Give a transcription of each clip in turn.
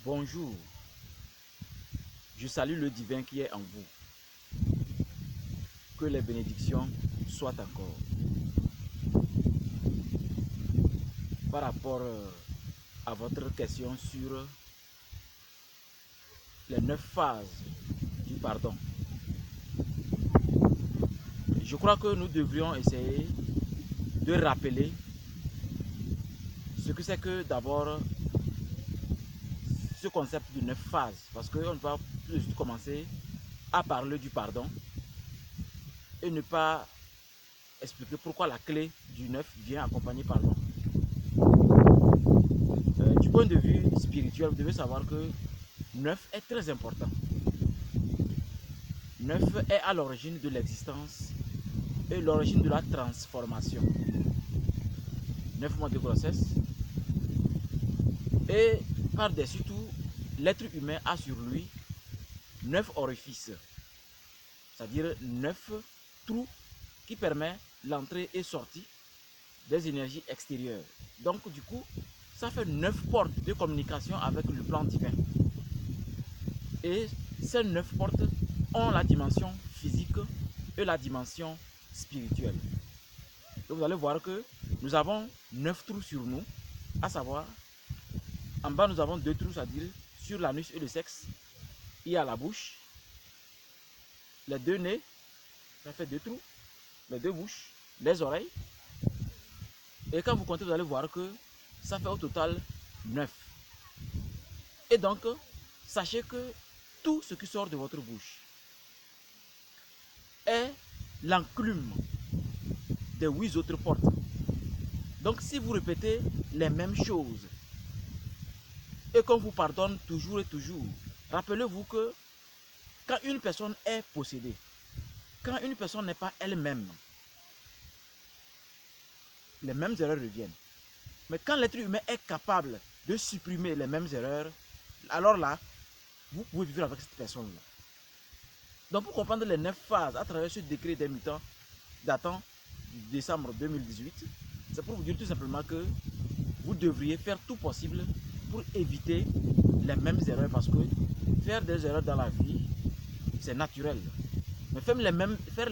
Bonjour, je salue le divin qui est en vous. Que les bénédictions soient encore. Par rapport à votre question sur les 9 phases du pardon, je crois que nous devrions essayer de rappeler ce que c'est que d'abord ce concept de 9 phases, parce qu'on ne va plus juste commencer à parler du pardon et ne pas expliquer pourquoi la clé du 9 vient accompagner pardon. Du point de vue spirituel, vous devez savoir que 9 est très important. 9 est à l'origine de l'existence et l'origine de la transformation. 9 mois de grossesse. Et par-dessus tout, l'être humain a sur lui 9 orifices, c'est-à-dire 9 trous qui permettent l'entrée et sortie des énergies extérieures. Donc du coup, ça fait 9 portes de communication avec le plan divin. Et ces 9 portes ont la dimension physique et la dimension spirituelle. Donc vous allez voir que nous avons 9 trous sur nous, à savoir, en bas nous avons 2 trous, c'est-à-dire sur l'anus et le sexe, il y a la bouche, les 2 nez, ça fait 2 trous, les 2 bouches, les oreilles. Et quand vous comptez, vous allez voir que ça fait au total 9. Et donc, sachez que tout ce qui sort de votre bouche est l'enclume des 8 autres portes. Donc, si vous répétez les mêmes choses et qu'on vous pardonne toujours et toujours, rappelez-vous que quand une personne est possédée, quand une personne n'est pas elle-même, les mêmes erreurs reviennent. Mais quand l'être humain est capable de supprimer les mêmes erreurs, alors là, vous pouvez vivre avec cette personne-là. Donc pour comprendre les 9 phases à travers ce décret des mutants datant du décembre 2018, c'est pour vous dire tout simplement que vous devriez faire tout possible pour éviter les mêmes erreurs, parce que faire des erreurs dans la vie, c'est naturel. Mais faire les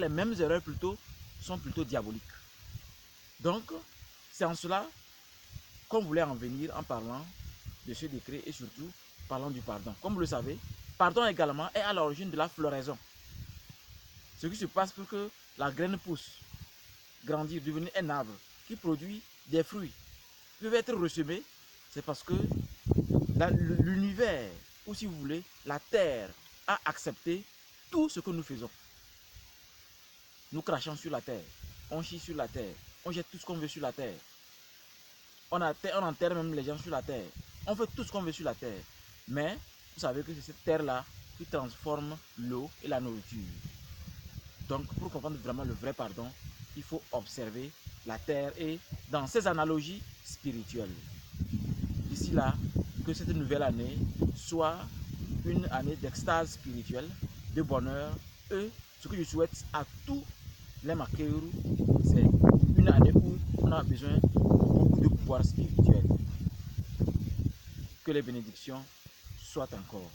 mêmes erreurs sont plutôt diaboliques. Donc, c'est en cela qu'on voulait en venir en parlant de ce décret et surtout parlant du pardon. Comme vous le savez, pardon également est à l'origine de la floraison. Ce qui se passe pour que la graine pousse, grandir, devenir un arbre qui produit des fruits, peuvent être ressemés, c'est parce que l'univers, ou si vous voulez, la terre a accepté tout ce que nous faisons. Nous crachons sur la terre, on chie sur la terre, on jette tout ce qu'on veut sur la terre. On enterre même les gens sur la terre. On fait tout ce qu'on veut sur la terre. Mais vous savez que c'est cette terre-là qui transforme l'eau et la nourriture. Donc pour comprendre vraiment le vrai pardon, il faut observer la terre et dans ses analogies spirituelles. D'ici là, que cette nouvelle année soit une année d'extase spirituelle, de bonheur. Et ce que je souhaite à tous les Makeru, c'est une année où on a besoin de beaucoup de pouvoir spirituel. Que les bénédictions soient encore.